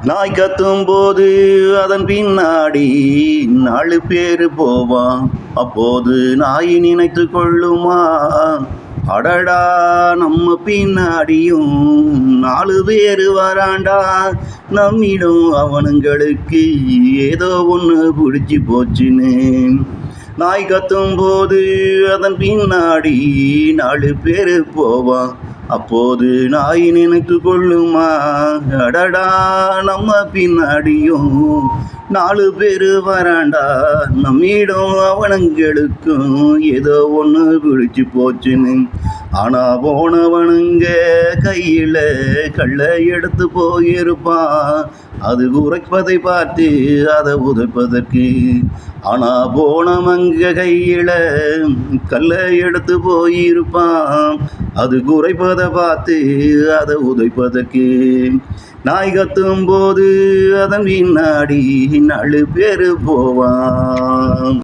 நாய் கத்தும் போது அதன் பின்னாடி 4 பேரு போவான். அப்போது நாய் நினைத்து கொள்ளுமா, அடடா நம்ம பின்னாடியும் 4 பேரு வராண்டா. நம்மிடம் அவனுங்களுக்கு ஏதோ ஒன்று பிடிச்சி போச்சுன்னு. நாய் கத்தும் போது அதன் பின்னாடி 4 பேரு போவான். அப்போது நாய் நினைத்து கொள்ளுமா, அடடா நம்ம பின்னாடியும் 4 பேரு வராண்டா. நம்மிடம் அவனுங்களுக்கும் ஏதோ ஒன்று பிடிச்சு போச்சுன்னு. ஆனா போனவனுங்க கையில கள்ள எடுத்து போயிருப்பான். அது உரைப்பதை பார்த்து அதை உதைப்பதற்கு. ஆனா போனவங்க கையில கல்ல எடுத்து போயிருப்பான். அது குறைப்பதை பார்த்து அதை உதைப்பதற்கு. நாய் கத்தும் போது அதன் பின்னாடி 4 பேரு போவான்.